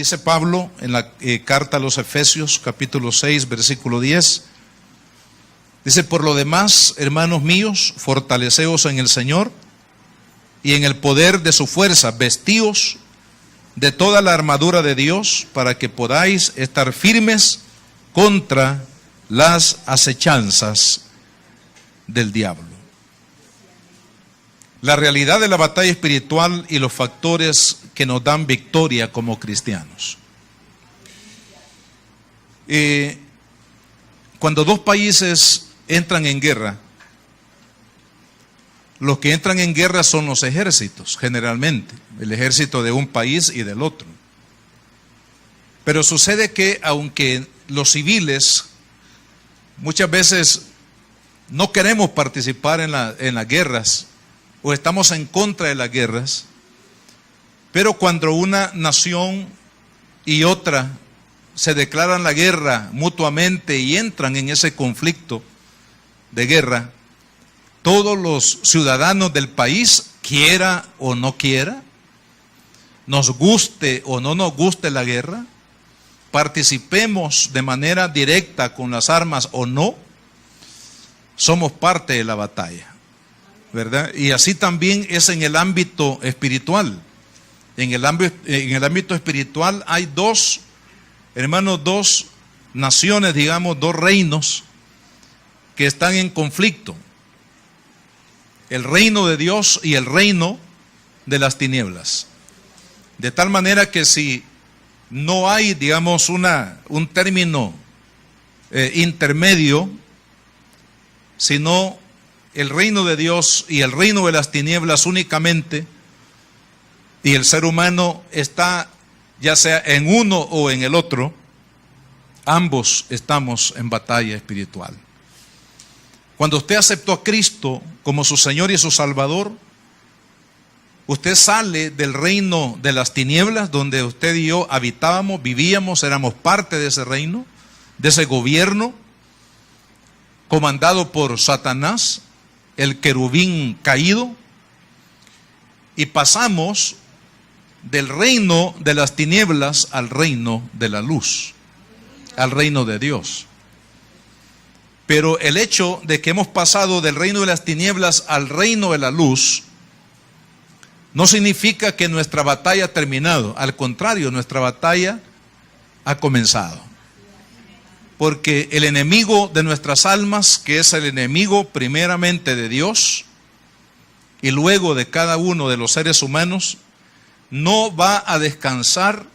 Dice Pablo en la carta a los Efesios, capítulo 6, versículo 10. Dice: por lo demás, hermanos míos, fortaleceos en el Señor y en el poder de su fuerza, vestíos de toda la armadura de Dios, para que podáis estar firmes contra las acechanzas del diablo. La realidad de la batalla espiritual y los factores que nos dan victoria como cristianos. Cuando dos países entran en guerra, los que entran en guerra son los ejércitos, generalmente, el ejército de un país y del otro. Pero sucede que aunque los civiles muchas veces no queremos participar en las guerras, o estamos en contra de las guerras, pero cuando una nación y otra se declaran la guerra mutuamente y entran en ese conflicto de guerra, todos los ciudadanos del país, quiera o no quiera, nos guste o no nos guste la guerra, participemos de manera directa con las armas o no, somos parte de la batalla, ¿verdad? Y así también es en el ámbito espiritual. En el ámbito espiritual hay dos naciones, digamos, dos reinos que están en conflicto. El reino de Dios y el reino de las tinieblas. De tal manera que si no hay, digamos, un término intermedio, sino el reino de Dios y el reino de las tinieblas únicamente, y el ser humano está ya sea en uno o en el otro, ambos estamos en batalla espiritual. Cuando usted aceptó a Cristo como su Señor y su Salvador, usted sale del reino de las tinieblas, donde usted y yo habitábamos, vivíamos, éramos parte de ese reino, de ese gobierno, comandado por Satanás, el querubín caído, y pasamos del reino de las tinieblas al reino de la luz, al reino de Dios. Pero el hecho de que hemos pasado del reino de las tinieblas al reino de la luz no significa que nuestra batalla ha terminado. Al contrario, nuestra batalla ha comenzado. Porque el enemigo de nuestras almas, que es el enemigo primeramente de Dios y luego de cada uno de los seres humanos, no va a descansar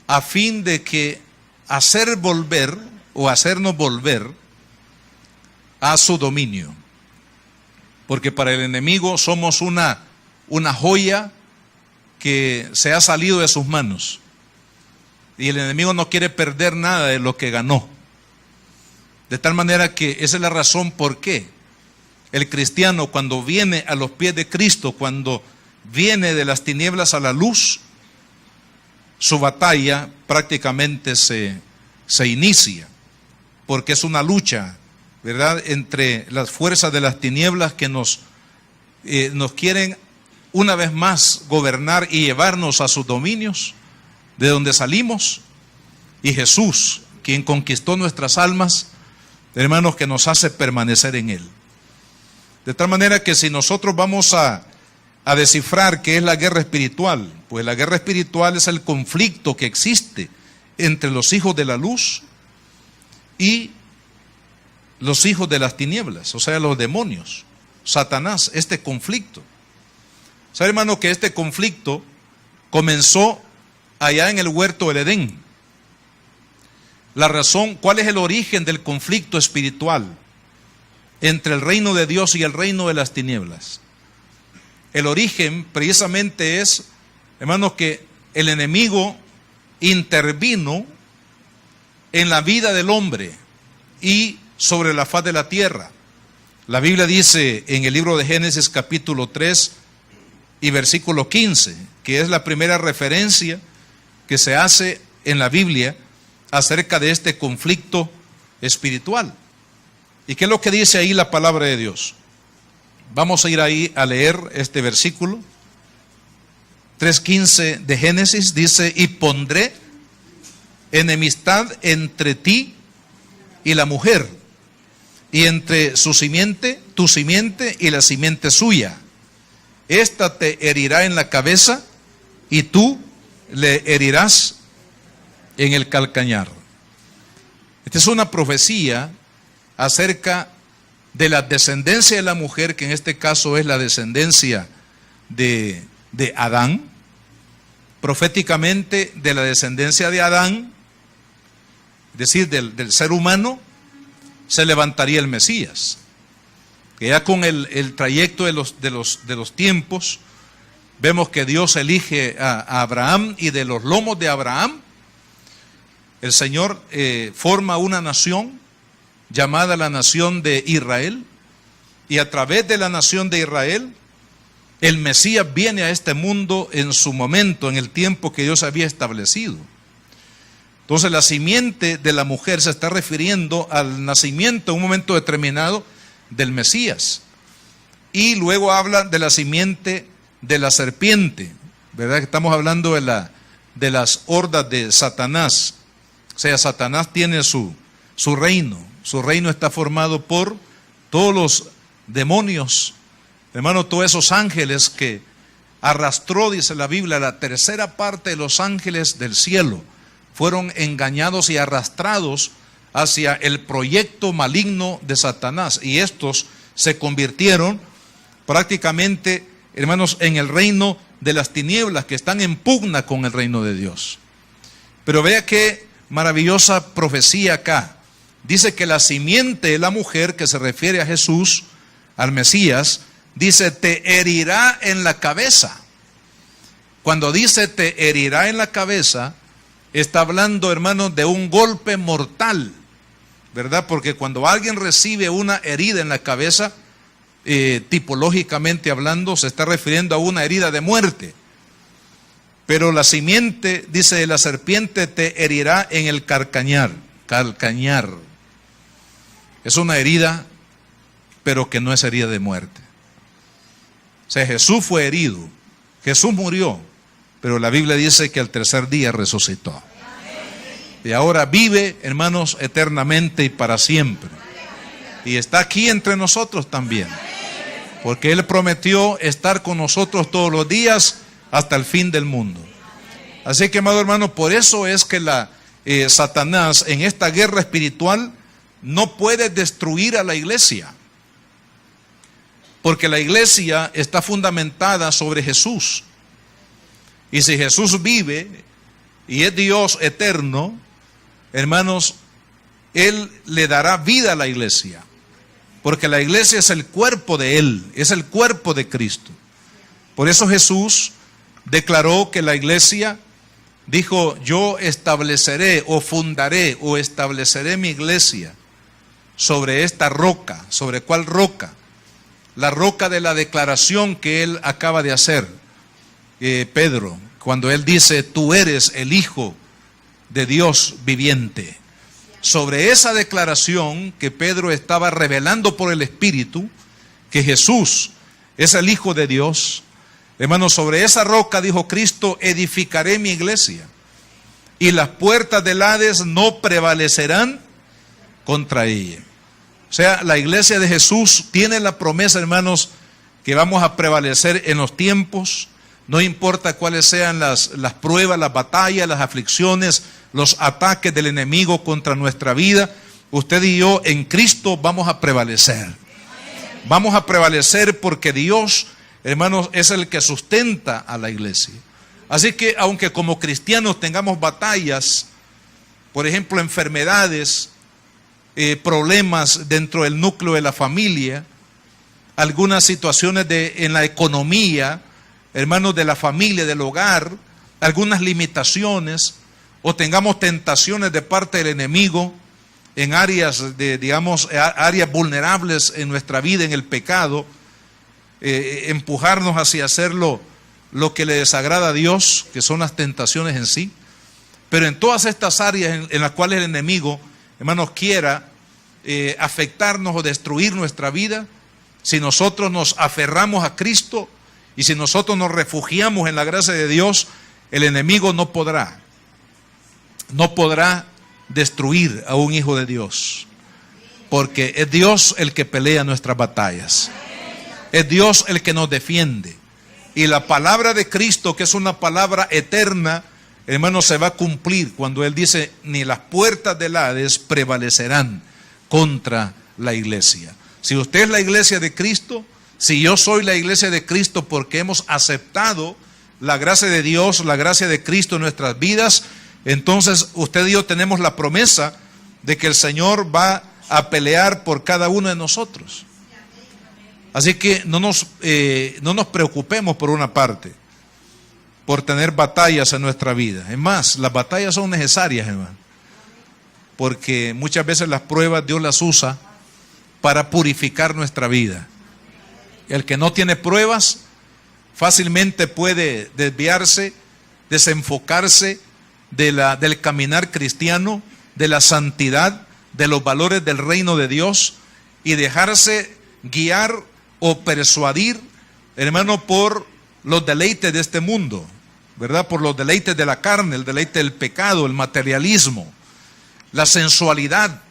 a fin de que hacer volver o hacernos volver a su dominio. Porque para el enemigo somos una joya que se ha salido de sus manos. Y el enemigo no quiere perder nada de lo que ganó. De tal manera que esa es la razón por qué el cristiano, cuando viene a los pies de Cristo, cuando viene de las tinieblas a la luz, su batalla prácticamente se inicia. Porque es una lucha, ¿verdad?, entre las fuerzas de las tinieblas que nos quieren una vez más gobernar y llevarnos a sus dominios, de donde salimos, y Jesús, quien conquistó nuestras almas, hermanos, que nos hace permanecer en Él. De tal manera que si nosotros vamos a descifrar qué es la guerra espiritual, pues la guerra espiritual es el conflicto que existe entre los hijos de la luz y los hijos de las tinieblas, o sea, los demonios, Satanás, este conflicto. ¿Sabe, hermano, que este conflicto comenzó allá en el huerto del Edén? La razón, ¿cuál es el origen del conflicto espiritual entre el reino de Dios y el reino de las tinieblas? El origen precisamente es, hermanos, que el enemigo intervino en la vida del hombre y sobre la faz de la tierra. La Biblia dice en el libro de Génesis capítulo 3 y versículo 15, que es la primera referencia que se hace en la Biblia acerca de este conflicto espiritual. ¿Y qué es lo que dice ahí la palabra de Dios? Vamos a ir ahí a leer este versículo 3:15 de Génesis, dice: y pondré enemistad entre ti y la mujer, y entre su simiente, tu simiente y la simiente suya. Esta te herirá en la cabeza y tú le herirás en el calcañar. Esta es una profecía acerca de la descendencia de la mujer, que en este caso es la descendencia de Adán. Proféticamente, de la descendencia de Adán, es decir, del ser humano, se levantaría el Mesías. Que ya con el trayecto de los tiempos, vemos que Dios elige a Abraham, y de los lomos de Abraham, el Señor forma una nación llamada la nación de Israel, y a través de la nación de Israel, el Mesías viene a este mundo en su momento, en el tiempo que Dios había establecido. Entonces la simiente de la mujer se está refiriendo al nacimiento en un momento determinado del Mesías. Y luego habla de la simiente de la serpiente, ¿verdad? Que estamos hablando de las hordas de Satanás. O sea, Satanás tiene su reino. Su reino está formado por todos los demonios, hermano, todos esos ángeles que arrastró, dice la Biblia, la tercera parte de los ángeles del cielo. Fueron engañados y arrastrados hacia el proyecto maligno de Satanás. Y estos se convirtieron prácticamente, hermanos, en el reino de las tinieblas, que están en pugna con el reino de Dios. Pero vea qué maravillosa profecía acá. Dice que la simiente de la mujer, que se refiere a Jesús, al Mesías, dice: te herirá en la cabeza. Cuando dice te herirá en la cabeza, está hablando, hermanos, de un golpe mortal, ¿verdad? Porque cuando alguien recibe una herida en la cabeza, tipológicamente hablando, se está refiriendo a una herida de muerte. Pero la simiente, dice, de la serpiente te herirá en el calcañar. Es una herida, pero que no es herida de muerte. O sea, Jesús fue herido, Jesús murió, pero la Biblia dice que al tercer día resucitó. Y ahora vive, hermanos, eternamente y para siempre. Y está aquí entre nosotros también, porque Él prometió estar con nosotros todos los días hasta el fin del mundo. Así que, amado hermano, por eso es que Satanás en esta guerra espiritual no puede destruir a la iglesia, porque la iglesia está fundamentada sobre Jesús. Y si Jesús vive y es Dios eterno, hermanos, Él le dará vida a la iglesia, porque la iglesia es el cuerpo de Él, es el cuerpo de Cristo. Por eso Jesús declaró que la iglesia, dijo: yo estableceré o fundaré o estableceré mi iglesia sobre esta roca. ¿Sobre cuál roca? La roca de la declaración que él acaba de hacer, Pedro, cuando él dice: tú eres el Hijo de Dios viviente. Sobre esa declaración que Pedro estaba revelando por el Espíritu, que Jesús es el Hijo de Dios, hermanos, sobre esa roca, dijo Cristo, edificaré mi iglesia, y las puertas del Hades no prevalecerán contra ella. O sea, la iglesia de Jesús tiene la promesa, hermanos, que vamos a prevalecer en los tiempos, no importa cuáles sean las pruebas, las batallas, las aflicciones, los ataques del enemigo contra nuestra vida. Usted y yo en Cristo vamos a prevalecer. Vamos a prevalecer porque Dios, hermanos, es el que sustenta a la iglesia. Así que aunque como cristianos tengamos batallas, por ejemplo, enfermedades, problemas dentro del núcleo de la familia, algunas situaciones en la economía, hermanos, de la familia, del hogar, algunas limitaciones, o tengamos tentaciones de parte del enemigo en áreas áreas vulnerables en nuestra vida, en el pecado, empujarnos hacia hacer lo que le desagrada a Dios, que son las tentaciones en sí. Pero en todas estas áreas en las cuales el enemigo, hermanos, quiera afectarnos o destruir nuestra vida, si nosotros nos aferramos a Cristo Y si nosotros nos refugiamos en la gracia de Dios, el enemigo no podrá destruir a un hijo de Dios, porque es Dios el que pelea nuestras batallas, es Dios el que nos defiende. Y la palabra de Cristo, que es una palabra eterna, hermano, se va a cumplir cuando Él dice: ni las puertas del Hades prevalecerán contra la iglesia. Si usted es la iglesia de Cristo, si yo soy la iglesia de Cristo, porque hemos aceptado la gracia de Dios, la gracia de Cristo en nuestras vidas, entonces usted y yo tenemos la promesa de que el Señor va a pelear por cada uno de nosotros. Así que no nos preocupemos por una parte, por tener batallas en nuestra vida. Es más, las batallas son necesarias, hermano, porque muchas veces las pruebas Dios las usa para purificar nuestra vida. El que no tiene pruebas fácilmente puede desviarse, desenfocarse del caminar cristiano, de la santidad, de los valores del reino de Dios, y dejarse guiar o persuadir, hermano, por los deleites de este mundo, ¿verdad? Por los deleites de la carne, el deleite del pecado, el materialismo, la sensualidad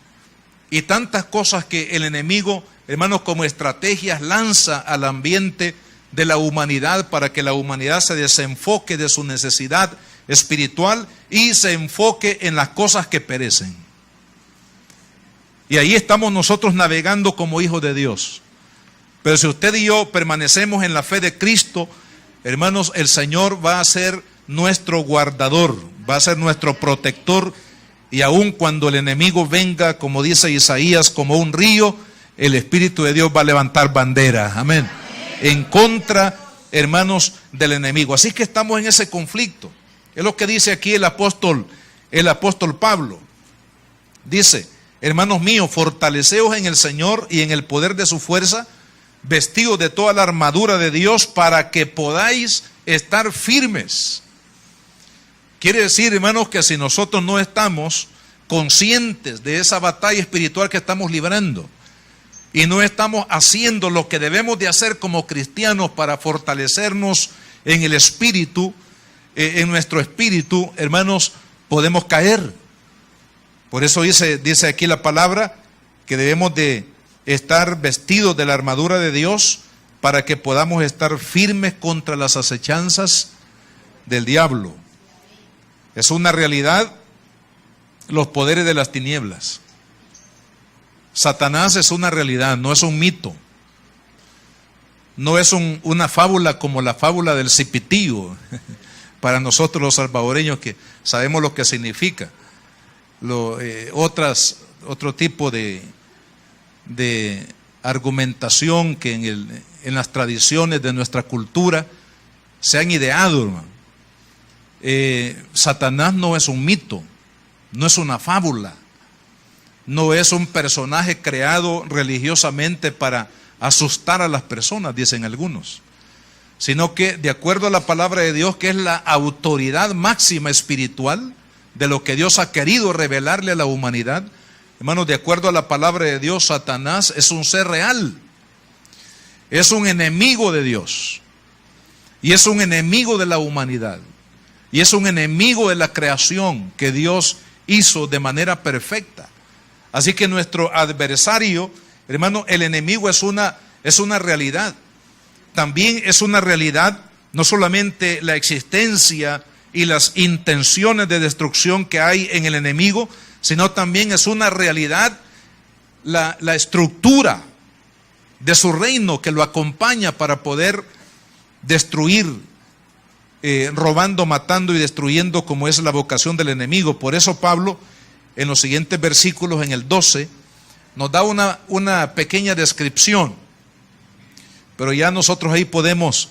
y tantas cosas que el enemigo, hermanos, como estrategias lanza al ambiente de la humanidad para que la humanidad se desenfoque de su necesidad espiritual y se enfoque en las cosas que perecen. Y ahí estamos nosotros navegando como hijos de Dios. Pero si usted y yo permanecemos en la fe de Cristo, hermanos, el Señor va a ser nuestro guardador, va a ser nuestro protector. Y aun cuando el enemigo venga, como dice Isaías, como un río, el Espíritu de Dios va a levantar bandera, amén, en contra, hermanos, del enemigo. Así que estamos en ese conflicto. Es lo que dice aquí el apóstol Pablo. Dice: hermanos míos, fortaleceos en el Señor y en el poder de su fuerza, vestidos de toda la armadura de Dios para que podáis estar firmes. Quiere decir, hermanos, que si nosotros no estamos conscientes de esa batalla espiritual que estamos librando y no estamos haciendo lo que debemos de hacer como cristianos para fortalecernos en el espíritu, en nuestro espíritu, hermanos, podemos caer. Por eso dice aquí la palabra que debemos de estar vestidos de la armadura de Dios para que podamos estar firmes contra las acechanzas del diablo. Es una realidad los poderes de las tinieblas. Satanás es una realidad, no es un mito. No es una fábula como la fábula del cipitío para nosotros los salvadoreños que sabemos lo que significa. Otro tipo de argumentación que en las tradiciones de nuestra cultura se han ideado, hermano. Satanás no es un mito, no es una fábula, no es un personaje creado religiosamente para asustar a las personas, dicen algunos, sino que de acuerdo a la palabra de Dios, que es la autoridad máxima espiritual de lo que Dios ha querido revelarle a la humanidad, hermanos, de acuerdo a la palabra de Dios, Satanás es un ser real, es un enemigo de Dios, y es un enemigo de la humanidad, y es un enemigo de la creación que Dios hizo de manera perfecta. Así que nuestro adversario, hermano, el enemigo es una realidad. También es una realidad no solamente la existencia y las intenciones de destrucción que hay en el enemigo, sino también es una realidad la estructura de su reino que lo acompaña para poder destruir, robando, matando y destruyendo, como es la vocación del enemigo. Por eso Pablo, en los siguientes versículos, en el 12, nos da una pequeña descripción, pero ya nosotros ahí podemos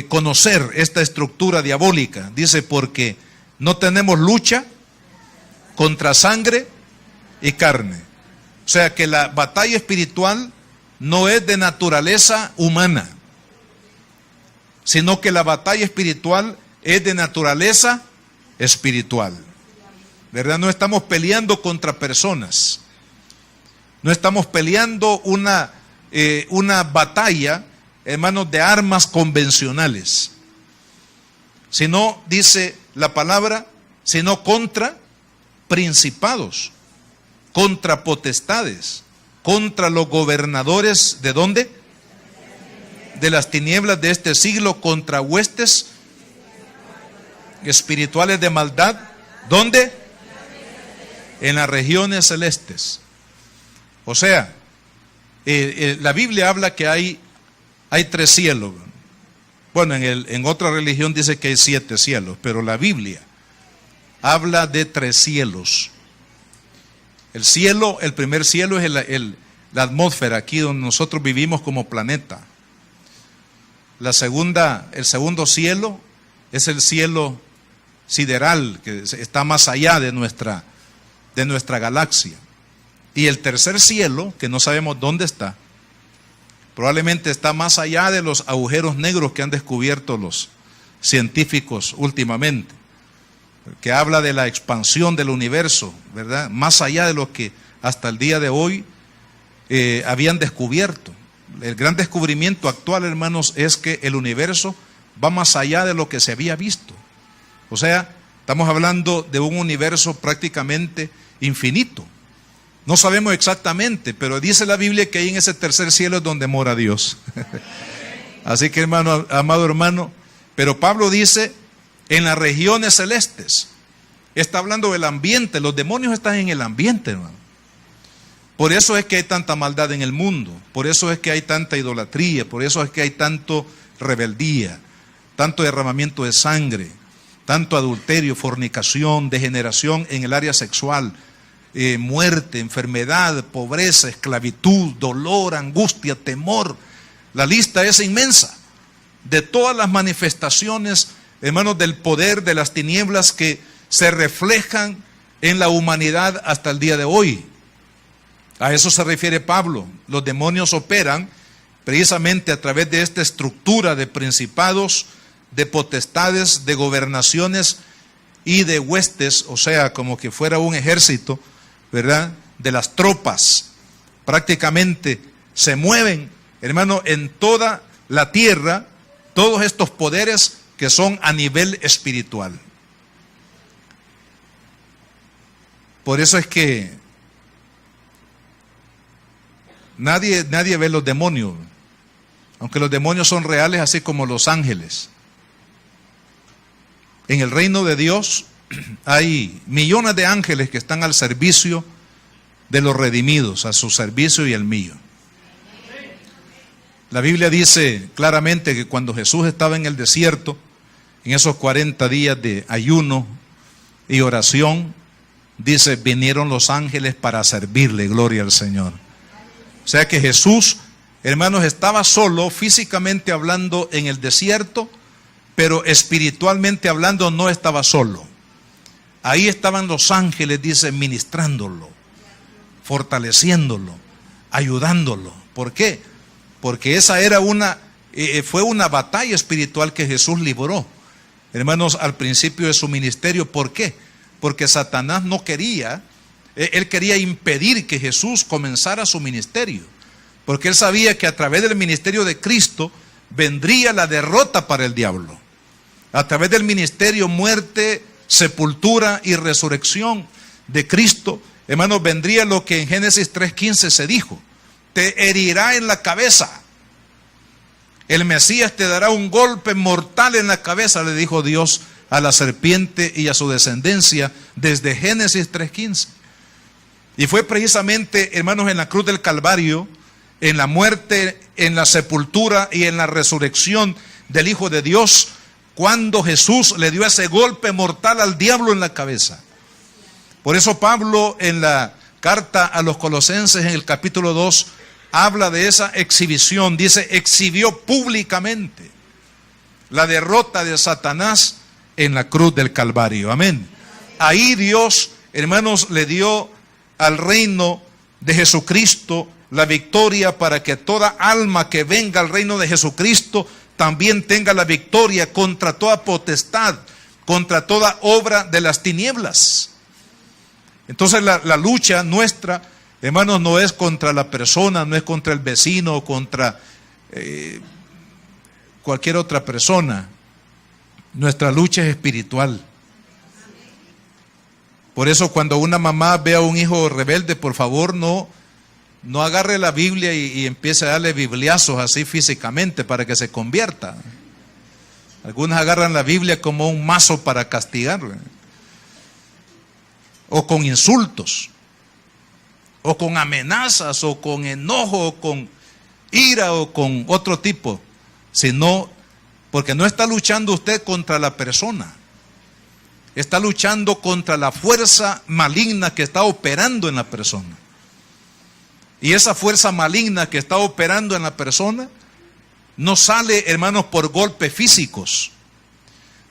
conocer esta estructura diabólica. Dice: porque no tenemos lucha contra sangre y carne. O sea que la batalla espiritual no es de naturaleza humana, sino que la batalla espiritual es de naturaleza espiritual, ¿verdad? No estamos peleando contra personas, no estamos peleando una batalla hermanos, de armas convencionales, sino, dice la palabra, sino contra principados, contra potestades, contra los gobernadores, ¿de dónde? De las tinieblas de este siglo, contra huestes espirituales de maldad. ¿Dónde? En las regiones celestes. O sea, la Biblia habla que hay 3 cielos. Bueno, en otra religión dice que hay 7 cielos, pero la Biblia habla de 3 cielos. El cielo, el primer cielo es la atmósfera, aquí donde nosotros vivimos como planeta. El segundo cielo es el cielo sideral, que está más allá de nuestra galaxia. Y el tercer cielo, que no sabemos dónde está, probablemente está más allá de los agujeros negros que han descubierto los científicos últimamente, que habla de la expansión del universo, ¿verdad? Más allá de lo que hasta el día de hoy habían descubierto. El gran descubrimiento actual, hermanos, es que el universo va más allá de lo que se había visto. O sea, estamos hablando de un universo prácticamente infinito. No sabemos exactamente, pero dice la Biblia que ahí en ese tercer cielo es donde mora Dios. Así que, hermano, amado hermano, pero Pablo dice en las regiones celestes. Está hablando del ambiente. Los demonios están en el ambiente, hermano. Por eso es que hay tanta maldad en el mundo. Por eso es que hay tanta idolatría. Por eso es que hay tanto rebeldía, tanto derramamiento de sangre, tanto adulterio, fornicación, degeneración en el área sexual, muerte, enfermedad, pobreza, esclavitud, dolor, angustia, temor. La lista es inmensa de todas las manifestaciones, hermanos, del poder de las tinieblas que se reflejan en la humanidad hasta el día de hoy. A eso se refiere Pablo. Los demonios operan precisamente a través de esta estructura de principados, de potestades, de gobernaciones y de huestes, o sea, como que fuera un ejército, ¿verdad? De las tropas. Prácticamente se mueven, hermano, en toda la tierra, todos estos poderes que son a nivel espiritual. Por eso es que nadie ve los demonios, aunque los demonios son reales, así como los ángeles. En el reino de Dios hay millones de ángeles que están al servicio de los redimidos, a su servicio y el mío. La Biblia dice claramente que cuando Jesús estaba en el desierto, en esos 40 días de ayuno y oración, dice, vinieron los ángeles para servirle, gloria al Señor. O sea que Jesús, hermanos, estaba solo, físicamente hablando, en el desierto, pero espiritualmente hablando no estaba solo. Ahí estaban los ángeles, dice, ministrándolo, fortaleciéndolo, ayudándolo. ¿Por qué? Porque esa era fue una batalla espiritual que Jesús libró, hermanos, al principio de su ministerio. ¿Por qué? Porque Satanás no quería, él quería impedir que Jesús comenzara su ministerio, porque él sabía que a través del ministerio de Cristo vendría la derrota para el diablo. A través del ministerio, muerte, sepultura y resurrección de Cristo, hermanos, vendría lo que en Génesis 3:15 se dijo: te herirá en la cabeza. El Mesías te dará un golpe mortal en la cabeza, le dijo Dios a la serpiente y a su descendencia desde Génesis 3:15. Y fue precisamente, hermanos, en la cruz del Calvario, en la muerte, en la sepultura y en la resurrección del Hijo de Dios, cuando Jesús le dio ese golpe mortal al diablo en la cabeza. Por eso Pablo, en la carta a los Colosenses, en el capítulo 2, habla de esa exhibición. Dice, exhibió públicamente la derrota de Satanás en la cruz del Calvario. Amén. Ahí Dios, hermanos, le dio al reino de Jesucristo la victoria, para que toda alma que venga al reino de Jesucristo también tenga la victoria contra toda potestad, contra toda obra de las tinieblas. Entonces la lucha nuestra, hermanos, no es contra la persona, no es contra el vecino, contra cualquier otra persona. Nuestra lucha es espiritual. Por eso cuando una mamá ve a un hijo rebelde, por favor no agarre la Biblia y empiece a darle bibliazos así físicamente para que se convierta. Algunos agarran la Biblia como un mazo para castigarle, o con insultos, o con amenazas, o con enojo, o con ira, o con otro tipo, sino porque no está luchando usted contra la persona, está luchando contra la fuerza maligna que está operando en la persona. Y esa fuerza maligna que está operando en la persona no sale, hermanos, por golpes físicos,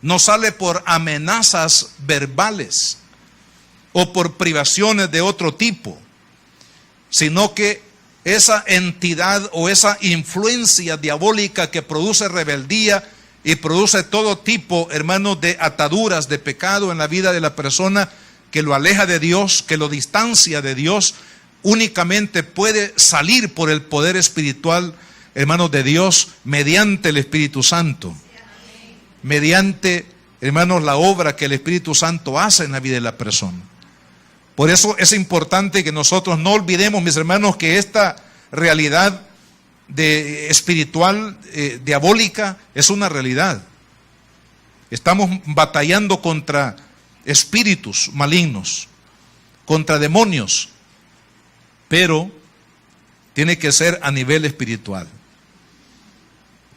no sale por amenazas verbales o por privaciones de otro tipo, sino que esa entidad o esa influencia diabólica que produce rebeldía y produce todo tipo, hermanos, de ataduras, de pecado en la vida de la persona, que lo aleja de Dios, que lo distancia de Dios, únicamente puede salir por el poder espiritual, hermanos, de Dios, mediante el Espíritu Santo, mediante, hermanos, la obra que el Espíritu Santo hace en la vida de la persona. Por eso es importante que nosotros no olvidemos, mis hermanos, que esta realidad espiritual, diabólica, es una realidad. Estamos batallando contra espíritus malignos, contra demonios, pero tiene que ser a nivel espiritual.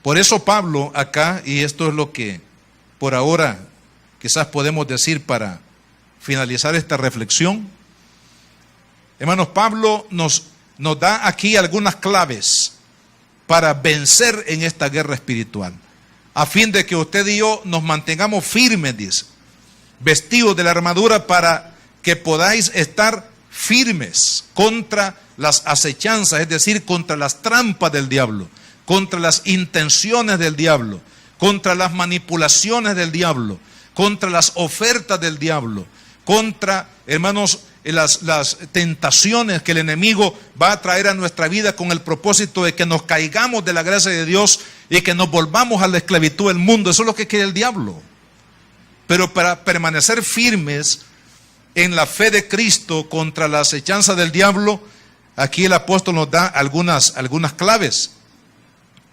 Por eso Pablo acá, y esto es lo que por ahora quizás podemos decir para finalizar esta reflexión, hermanos, Pablo nos da aquí algunas claves para vencer en esta guerra espiritual, a fin de que usted y yo nos mantengamos firmes, dice, vestidos de la armadura para que podáis estar firmes contra las acechanzas, es decir, contra las trampas del diablo, contra las intenciones del diablo, contra las manipulaciones del diablo, contra las ofertas del diablo, contra, hermanos, las tentaciones que el enemigo va a traer a nuestra vida con el propósito de que nos caigamos de la gracia de Dios y que nos volvamos a la esclavitud del mundo. Eso es lo que quiere el diablo. Pero para permanecer firmes en la fe de Cristo contra la acechanza del diablo, aquí el apóstol nos da algunas claves.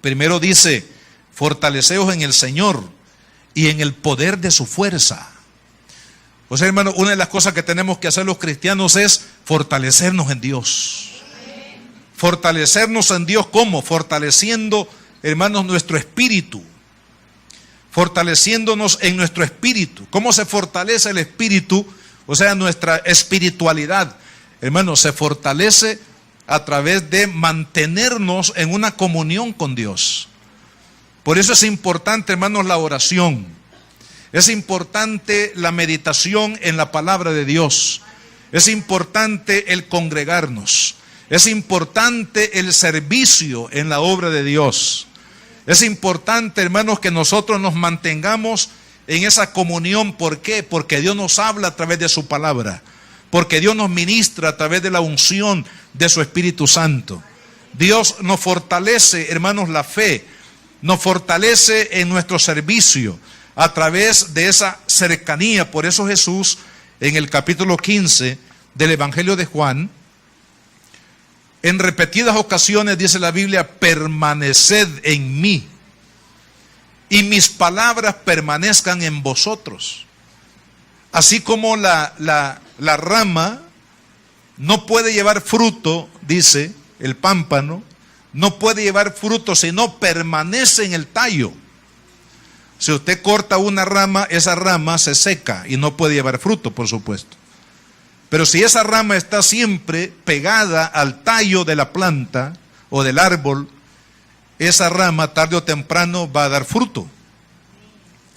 Primero dice: fortaleceos en el Señor y en el poder de su fuerza. O sea, hermano, una de las cosas que tenemos que hacer los cristianos es fortalecernos en Dios. Fortalecernos en Dios, ¿cómo? Fortaleciendo, hermanos, nuestro espíritu. Fortaleciéndonos en nuestro espíritu. ¿Cómo se fortalece el espíritu? O sea, nuestra espiritualidad, hermanos, se fortalece a través de mantenernos en una comunión con Dios. Por eso es importante, hermanos, la oración. Es importante la meditación en la palabra de Dios. Es importante el congregarnos. Es importante el servicio en la obra de Dios. Es importante, hermanos, que nosotros nos mantengamos en esa comunión. ¿Por qué? Porque Dios nos habla a través de su palabra. Porque Dios nos ministra a través de la unción de su Espíritu Santo. Dios nos fortalece, hermanos, la fe. Nos fortalece en nuestro servicio a través de esa cercanía. Por eso Jesús, en el capítulo 15 del Evangelio de Juan, en repetidas ocasiones dice la Biblia: permaneced en mí y mis palabras permanezcan en vosotros. Así como la rama no puede llevar fruto, dice el pámpano, no puede llevar fruto si no permanece en el tallo. Si usted corta una rama, esa rama se seca y no puede llevar fruto, por supuesto. Pero si esa rama está siempre pegada al tallo de la planta o del árbol, esa rama tarde o temprano va a dar fruto.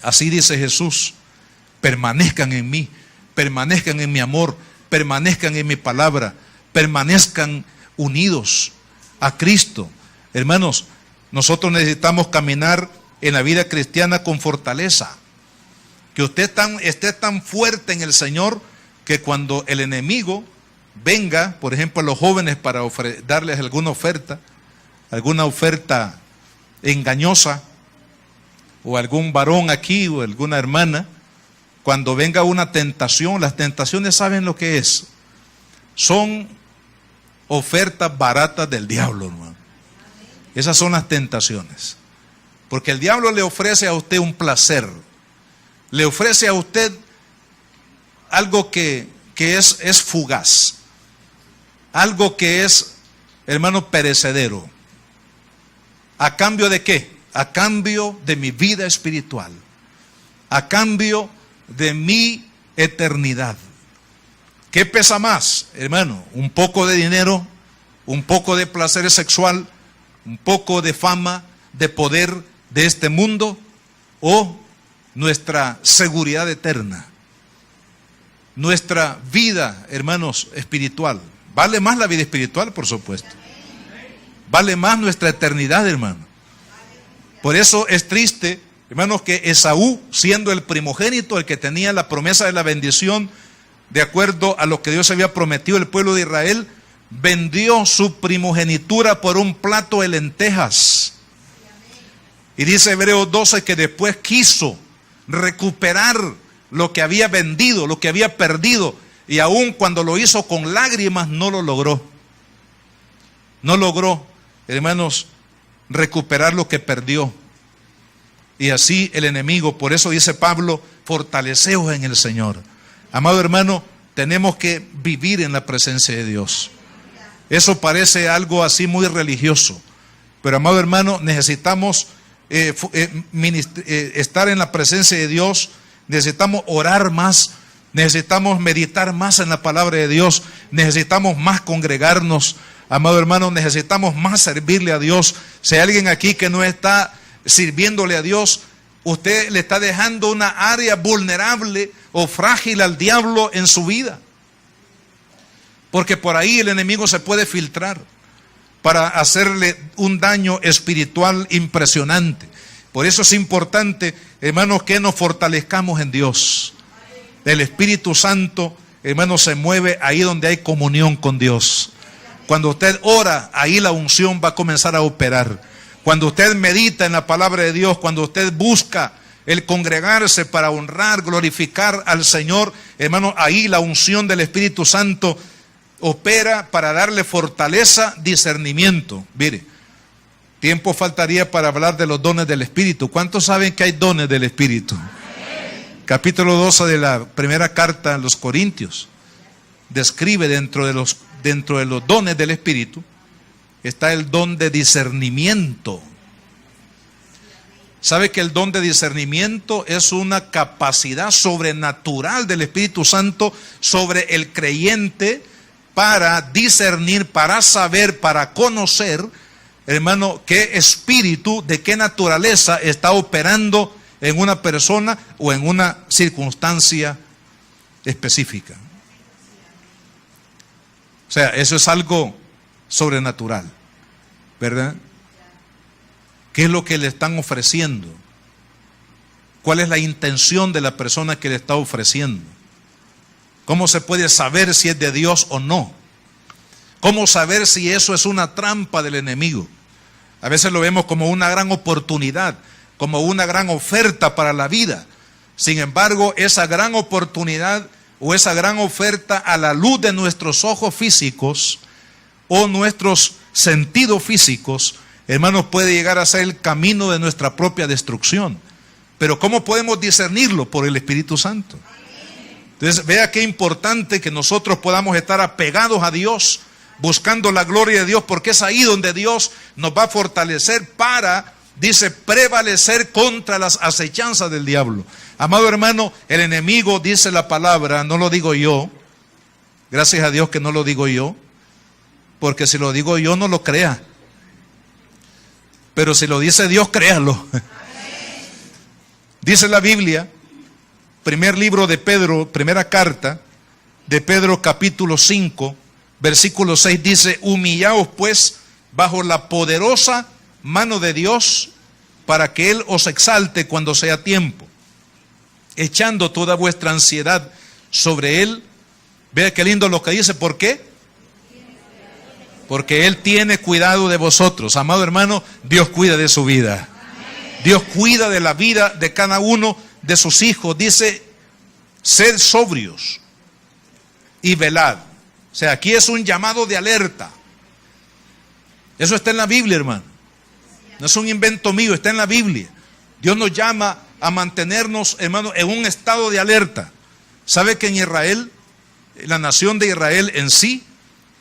Así dice Jesús: permanezcan en mí, permanezcan en mi amor, permanezcan en mi palabra, permanezcan unidos a Cristo. Hermanos, nosotros necesitamos caminar en la vida cristiana con fortaleza. Que usted esté tan fuerte en el Señor que cuando el enemigo venga, por ejemplo, a los jóvenes para darles alguna oferta engañosa, o algún varón aquí, o alguna hermana, cuando venga una tentación, las tentaciones saben lo que es. Son ofertas baratas del diablo, hermano. Esas son las tentaciones. Porque el diablo le ofrece a usted un placer. Le ofrece a usted algo que es fugaz. Algo que es, hermano, perecedero. ¿A cambio de qué? A cambio de mi vida espiritual. A cambio de mi eternidad. ¿Qué pesa más, hermano? ¿Un poco de dinero? ¿Un poco de placer sexual? ¿Un poco de fama, de poder de este mundo? ¿O nuestra seguridad eterna? Nuestra vida, hermanos, espiritual. ¿Vale más la vida espiritual? Por supuesto. Vale más nuestra eternidad, hermano. Por eso es triste, hermanos, que Esaú, siendo el primogénito, el que tenía la promesa de la bendición, de acuerdo a lo que Dios había prometido al pueblo de Israel, vendió su primogenitura por un plato de lentejas. Y dice Hebreos 12 que después quiso recuperar lo que había vendido, lo que había perdido, y aun cuando lo hizo con lágrimas no lo logró. No logró, hermanos, recuperar lo que perdió. Y así el enemigo, por eso dice Pablo, fortaleceos en el Señor. Amado hermano, tenemos que vivir en la presencia de Dios. Eso parece algo así muy religioso, pero amado hermano, necesitamos estar en la presencia de Dios, necesitamos orar más, necesitamos meditar más en la palabra de Dios, necesitamos más congregarnos, amado hermano, necesitamos más servirle a Dios. Si hay alguien aquí que no está sirviéndole a Dios, usted le está dejando una área vulnerable o frágil al diablo en su vida. Porque por ahí el enemigo se puede filtrar para hacerle un daño espiritual impresionante. Por eso es importante, hermanos, que nos fortalezcamos en Dios. El Espíritu Santo, hermanos, se mueve ahí donde hay comunión con Dios. Cuando usted ora, ahí la unción va a comenzar a operar. Cuando usted medita en la palabra de Dios, cuando usted busca el congregarse para honrar, glorificar al Señor, hermano, ahí la unción del Espíritu Santo opera para darle fortaleza, discernimiento. Mire, tiempo faltaría para hablar de los dones del Espíritu. ¿Cuántos saben que hay dones del Espíritu? Capítulo 12 de la primera carta a los Corintios describe dentro de los dones del Espíritu está el don de discernimiento. ¿Sabe que el don de discernimiento es una capacidad sobrenatural del Espíritu Santo sobre el creyente para discernir, para saber, para conocer, hermano, qué espíritu, de qué naturaleza está operando en una persona o en una circunstancia específica? O sea, eso es algo sobrenatural, ¿verdad? ¿Qué es lo que le están ofreciendo? ¿Cuál es la intención de la persona que le está ofreciendo? ¿Cómo se puede saber si es de Dios o no? ¿Cómo saber si eso es una trampa del enemigo? A veces lo vemos como una gran oportunidad, como una gran oferta para la vida. Sin embargo, esa gran oportunidad o esa gran oferta a la luz de nuestros ojos físicos o nuestros sentidos físicos, hermanos, puede llegar a ser el camino de nuestra propia destrucción. Pero ¿cómo podemos discernirlo? Por el Espíritu Santo. Entonces, vea qué importante que nosotros podamos estar apegados a Dios, buscando la gloria de Dios, porque es ahí donde Dios nos va a fortalecer para, dice, prevalecer contra las acechanzas del diablo. Amado hermano, el enemigo, dice la palabra, no lo digo yo, gracias a Dios que no lo digo yo, porque si lo digo yo no lo crea, pero si lo dice Dios, créalo. Dice la Biblia, primer libro de Pedro, primera carta de Pedro, capítulo 5, versículo 6, dice: humillaos pues bajo la poderosa mano de Dios, para que Él os exalte cuando sea tiempo, echando toda vuestra ansiedad sobre Él. Vea qué lindo lo que dice. ¿Por qué? Porque Él tiene cuidado de vosotros. Amado hermano, Dios cuida de su vida. Dios cuida de la vida de cada uno de sus hijos. Dice, sed sobrios y velad. O sea, aquí es un llamado de alerta. Eso está en la Biblia, hermano. No es un invento mío, está en la Biblia. Dios nos llama a mantenernos, hermano, en un estado de alerta. ¿Sabe que en Israel, la nación de Israel en sí,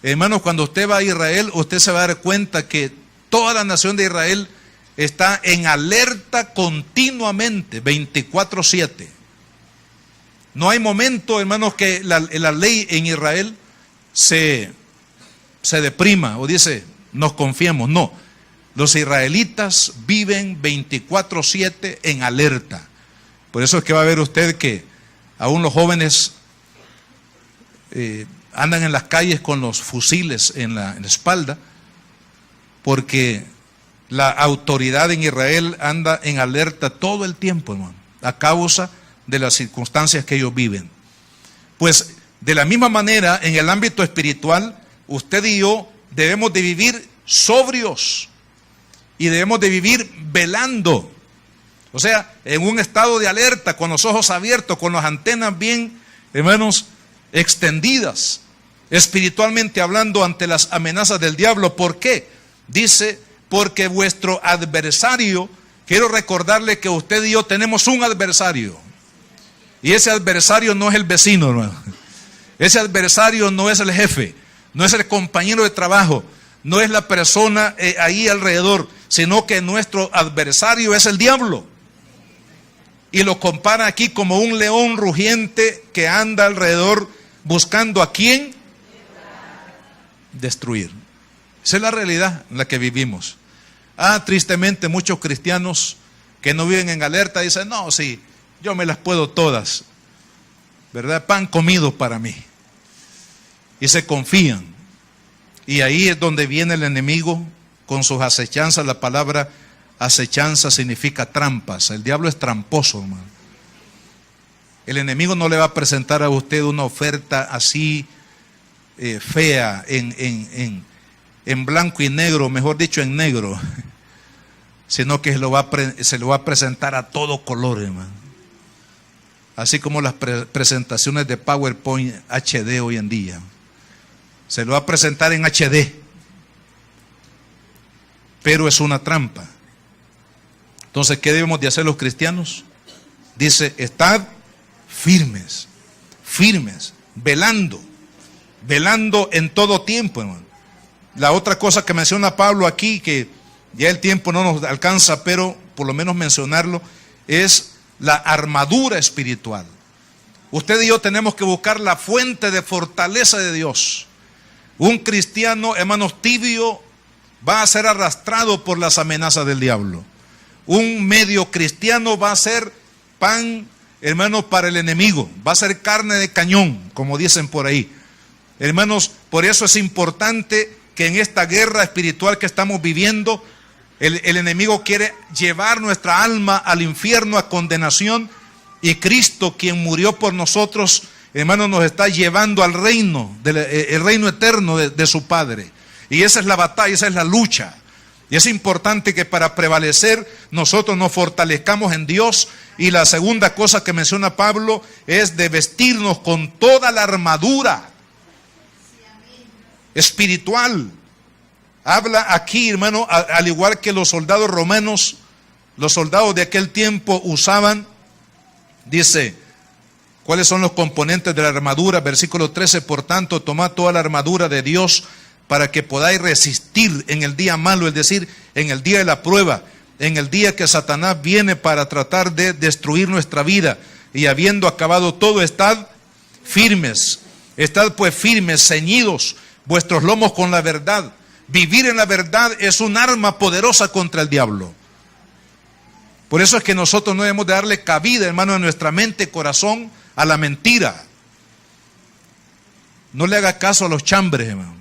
hermano, cuando usted va a Israel, usted se va a dar cuenta que toda la nación de Israel está en alerta continuamente, 24/7. No hay momento, hermanos, que la ley en Israel se deprima o dice, nos confiemos. No, los israelitas viven 24/7 en alerta. Por eso es que va a ver usted que aún los jóvenes andan en las calles con los fusiles en la espalda, porque la autoridad en Israel anda en alerta todo el tiempo, hermano, a causa de las circunstancias que ellos viven. Pues de la misma manera, en el ámbito espiritual, usted y yo debemos de vivir sobrios y debemos de vivir velando. O sea, en un estado de alerta, con los ojos abiertos, con las antenas bien, hermanos, extendidas, espiritualmente hablando, ante las amenazas del diablo. ¿Por qué? Dice, porque vuestro adversario, quiero recordarle que usted y yo tenemos un adversario. Y ese adversario no es el vecino, hermano. Ese adversario no es el jefe, no es el compañero de trabajo, no es la persona ahí alrededor, sino que nuestro adversario es el diablo. Y lo compara aquí como un león rugiente que anda alrededor buscando a quién destruir. Esa es la realidad en la que vivimos. Tristemente muchos cristianos que no viven en alerta dicen, no, sí, yo me las puedo todas, ¿verdad? Pan comido para mí. Y se confían. Y ahí es donde viene el enemigo con sus acechanzas. La palabra acechanza significa trampas. El diablo es tramposo, hermano. El enemigo no le va a presentar a usted una oferta así fea, en blanco y negro, mejor dicho, en negro, sino que se lo va a presentar a todo color, hermano. Así como las presentaciones de PowerPoint HD hoy en día. Se lo va a presentar en HD, pero es una trampa. Entonces, ¿qué debemos de hacer los cristianos? Dice, estad firmes, velando en todo tiempo, hermano. La otra cosa que menciona Pablo aquí, que ya el tiempo no nos alcanza, pero por lo menos mencionarlo, es la armadura espiritual. Usted y yo tenemos que buscar la fuente de fortaleza de Dios. Un cristiano, hermanos, tibio, va a ser arrastrado por las amenazas del diablo. Un medio cristiano va a ser pan, hermanos, para el enemigo. Va a ser carne de cañón, como dicen por ahí. Hermanos, por eso es importante que en esta guerra espiritual que estamos viviendo, el enemigo quiere llevar nuestra alma al infierno, a condenación, y Cristo, quien murió por nosotros, hermanos, nos está llevando al reino, el reino eterno de su Padre. Y esa es la batalla, esa es la lucha. Y es importante que para prevalecer nosotros nos fortalezcamos en Dios. Y la segunda cosa que menciona Pablo es de vestirnos con toda la armadura espiritual. Habla aquí, hermano, al igual que los soldados romanos, los soldados de aquel tiempo usaban, dice, ¿cuáles son los componentes de la armadura? Versículo 13, por tanto, tomad toda la armadura de Dios para que podáis resistir en el día malo, es decir, en el día de la prueba, en el día que Satanás viene para tratar de destruir nuestra vida. Y habiendo acabado todo, estad firmes. Estad pues firmes, ceñidos vuestros lomos con la verdad. Vivir en la verdad es un arma poderosa contra el diablo. Por eso es que nosotros no debemos de darle cabida, hermano, en nuestra mente, corazón, a la mentira. No le haga caso a los chambres, hermano.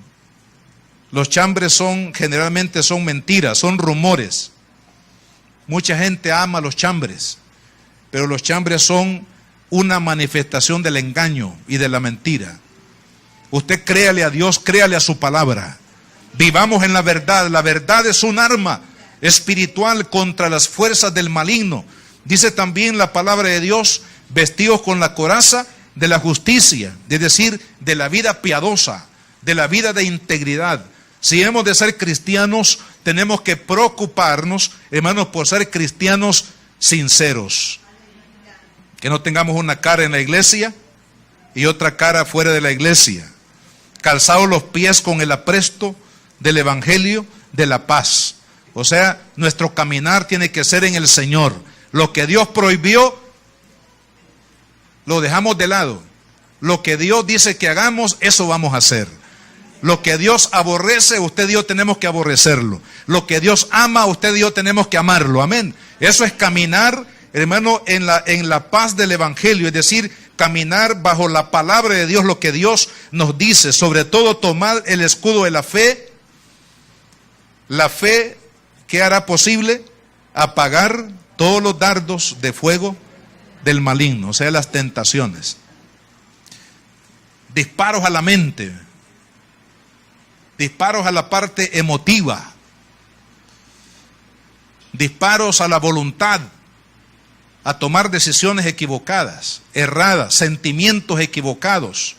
Los chambres generalmente son mentiras, son rumores. Mucha gente ama los chambres, pero los chambres son una manifestación del engaño y de la mentira. Usted créale a Dios, créale a su palabra. Vivamos en la verdad es un arma espiritual contra las fuerzas del maligno. Dice también la palabra de Dios, vestidos con la coraza de la justicia, es decir, de la vida piadosa, de la vida de integridad. Si hemos de ser cristianos, tenemos que preocuparnos, hermanos, por ser cristianos sinceros. Que no tengamos una cara en la iglesia y otra cara fuera de la iglesia. Calzados los pies con el apresto del evangelio de la paz. O sea, nuestro caminar tiene que ser en el Señor. Lo que Dios prohibió, lo dejamos de lado. Lo que Dios dice que hagamos, eso vamos a hacer. Lo que Dios aborrece, usted y yo tenemos que aborrecerlo. Lo que Dios ama, usted y yo tenemos que amarlo. Amén. Eso es caminar, hermano, en la paz del evangelio. Es decir, caminar bajo la palabra de Dios, lo que Dios nos dice. Sobre todo, tomar el escudo de la fe. La fe que hará posible apagar todos los dardos de fuego del maligno, o sea, las tentaciones. Disparos a la mente, disparos a la parte emotiva, disparos a la voluntad, a tomar decisiones equivocadas, erradas, sentimientos equivocados,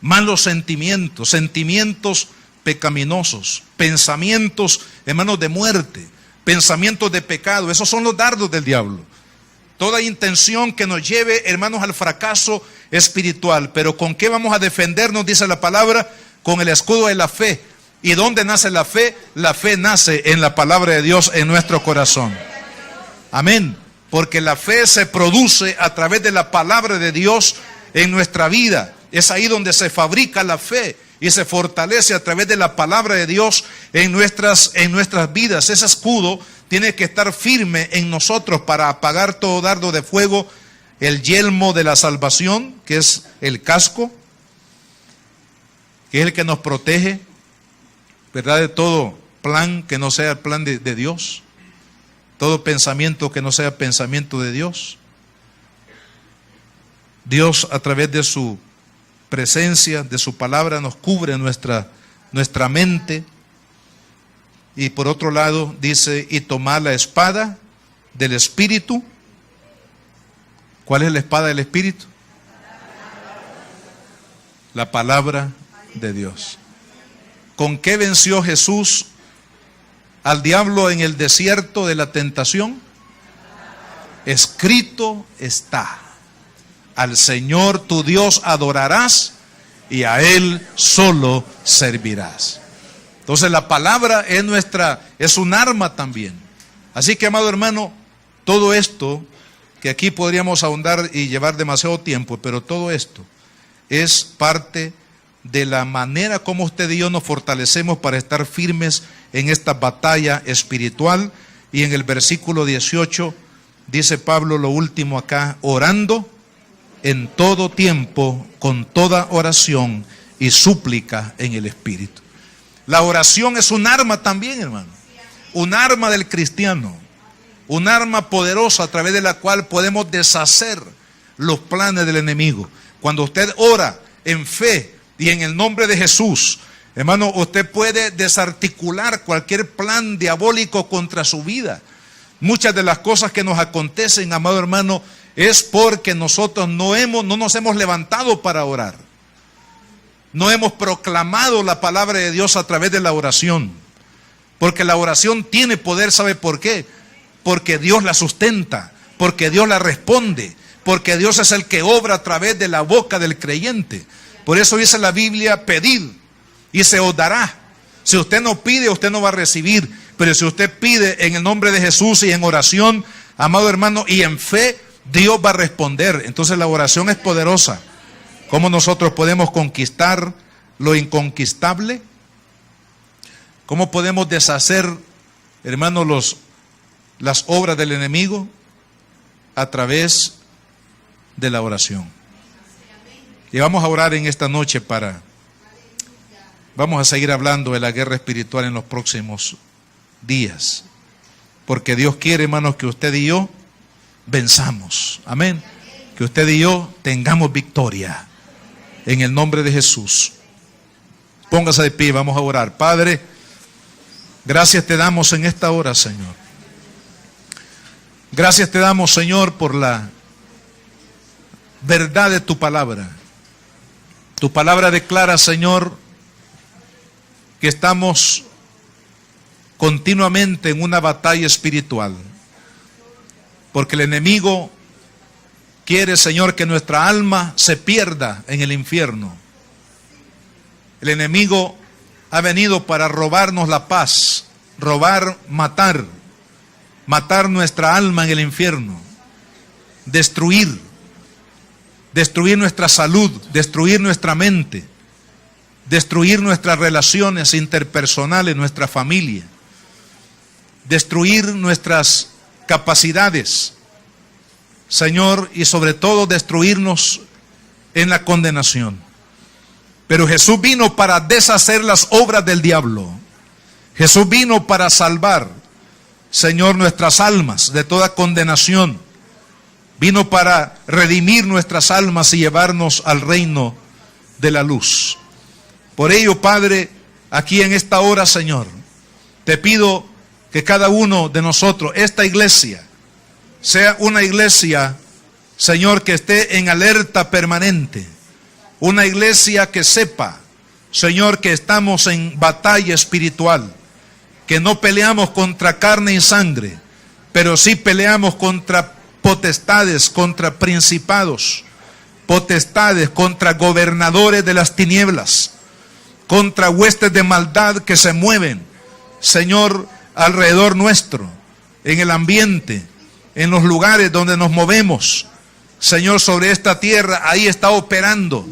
malos sentimientos, sentimientos pecaminosos, pensamientos, hermanos, de muerte, pensamientos de pecado. Esos son los dardos del diablo. Toda intención que nos lleve, hermanos, al fracaso espiritual. Pero ¿con qué vamos a defendernos? Dice la palabra, con el escudo de la fe. ¿Y dónde nace la fe? La fe nace en la palabra de Dios en nuestro corazón. Amén. Porque la fe se produce a través de la palabra de Dios en nuestra vida. Es ahí donde se fabrica la fe y se fortalece a través de la palabra de Dios en nuestras vidas. Ese escudo tiene que estar firme en nosotros para apagar todo dardo de fuego, el yelmo de la salvación, que es el casco, que es el que nos protege, ¿verdad?, de todo plan que no sea el plan de Dios, todo pensamiento que no sea pensamiento de Dios. Dios, a través de su presencia, de su palabra, nos cubre nuestra mente. Y por otro lado dice, y tomar la espada del Espíritu. ¿Cuál es la espada del Espíritu? La palabra de Dios. ¿Con qué venció Jesús al diablo en el desierto de la tentación? Escrito está: al Señor tu Dios adorarás y a Él solo servirás. Entonces la palabra es un arma también. Así que, amado hermano, todo esto, que aquí podríamos ahondar y llevar demasiado tiempo, pero todo esto es parte de la manera como usted y yo nos fortalecemos para estar firmes en esta batalla espiritual. Y en el versículo 18 dice Pablo lo último acá: orando en todo tiempo, con toda oración y súplica en el Espíritu. La oración es un arma también, hermano. Un arma del cristiano. Un arma poderosa a través de la cual podemos deshacer los planes del enemigo. Cuando usted ora en fe y en el nombre de Jesús, hermano, usted puede desarticular cualquier plan diabólico contra su vida. Muchas de las cosas que nos acontecen, amado hermano, es porque nosotros no nos hemos levantado para orar. No hemos proclamado la palabra de Dios a través de la oración. Porque la oración tiene poder, ¿sabe por qué? Porque Dios la sustenta, porque Dios la responde, porque Dios es el que obra a través de la boca del creyente. Por eso dice la Biblia: pedid y se os dará. Si usted no pide, usted no va a recibir. Pero si usted pide en el nombre de Jesús y en oración, amado hermano, y en fe, Dios va a responder. Entonces la oración es poderosa. ¿Cómo nosotros podemos conquistar lo inconquistable? ¿Cómo podemos deshacer, hermano, las obras del enemigo? A través de la oración. Y vamos a orar en esta noche vamos a seguir hablando de la guerra espiritual en los próximos días. Porque Dios quiere, hermanos, que usted y yo venzamos. Amén. Que usted y yo tengamos victoria. En el nombre de Jesús. Póngase de pie, vamos a orar. Padre, Gracias te damos en esta hora, Señor. Gracias te damos, Señor, por la verdad de tu palabra. Tu palabra declara, Señor, que estamos continuamente en una batalla espiritual. Porque el enemigo quiere, Señor, que nuestra alma se pierda en el infierno. El enemigo ha venido para robarnos la paz, robar, matar nuestra alma en el infierno, destruir nuestra salud, destruir nuestra mente, destruir nuestras relaciones interpersonales, nuestra familia, destruir nuestras capacidades, Señor, y sobre todo destruirnos en la condenación. Pero Jesús vino para deshacer las obras del diablo. Jesús vino para salvar, Señor, nuestras almas de toda condenación. Vino para redimir nuestras almas y llevarnos al reino de la luz. Por ello, Padre, aquí en esta hora, Señor, te pido que cada uno de nosotros, esta iglesia, sea una iglesia, Señor, que esté en alerta permanente. Una iglesia que sepa, Señor, que estamos en batalla espiritual, que no peleamos contra carne y sangre, pero sí peleamos contra potestades, contra principados, potestades, contra gobernadores de las tinieblas, contra huestes de maldad que se mueven, Señor, alrededor nuestro, en el ambiente, en los lugares donde nos movemos. Señor, sobre esta tierra, ahí está operando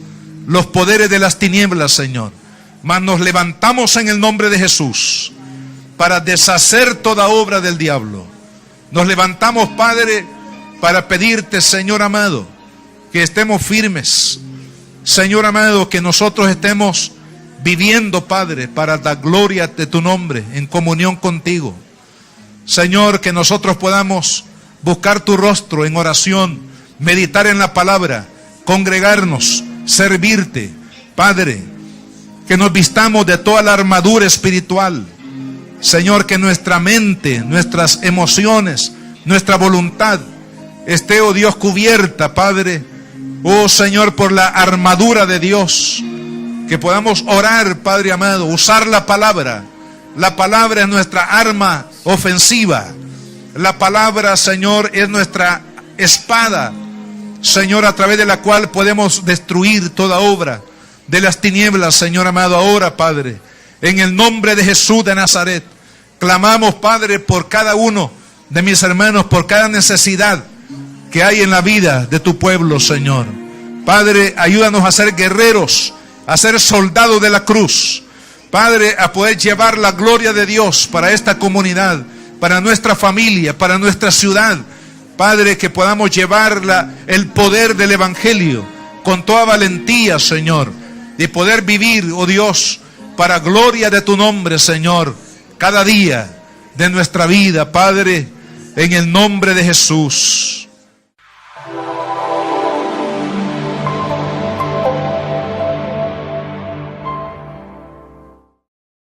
los poderes de las tinieblas, Señor. Mas nos levantamos en el nombre de Jesús para deshacer toda obra del diablo. Nos levantamos, Padre, para pedirte, Señor amado, que estemos firmes. Señor amado, que nosotros estemos viviendo, Padre, para la gloria de tu nombre, en comunión contigo. Señor, que nosotros podamos buscar tu rostro en oración, meditar en la palabra, congregarnos, servirte. Padre, que nos vistamos de toda la armadura espiritual. Señor, que nuestra mente, nuestras emociones, nuestra voluntad esté, oh Dios, cubierta, Padre, oh Señor, por la armadura de Dios. Que podamos orar, Padre amado, usar la palabra. La palabra es nuestra arma ofensiva. La palabra, Señor, es nuestra espada, Señor, a través de la cual podemos destruir toda obra de las tinieblas, Señor amado. Ahora, Padre, en el nombre de Jesús de Nazaret, clamamos, Padre, por cada uno de mis hermanos, por cada necesidad que hay en la vida de tu pueblo, Señor. Padre, ayúdanos a ser guerreros, a ser soldados de la cruz. Padre, a poder llevar la gloria de Dios para esta comunidad, para nuestra familia, para nuestra ciudad. Padre, que podamos llevar el poder del Evangelio con toda valentía, Señor, y poder vivir, oh Dios, para gloria de tu nombre, Señor, cada día de nuestra vida, Padre, en el nombre de Jesús.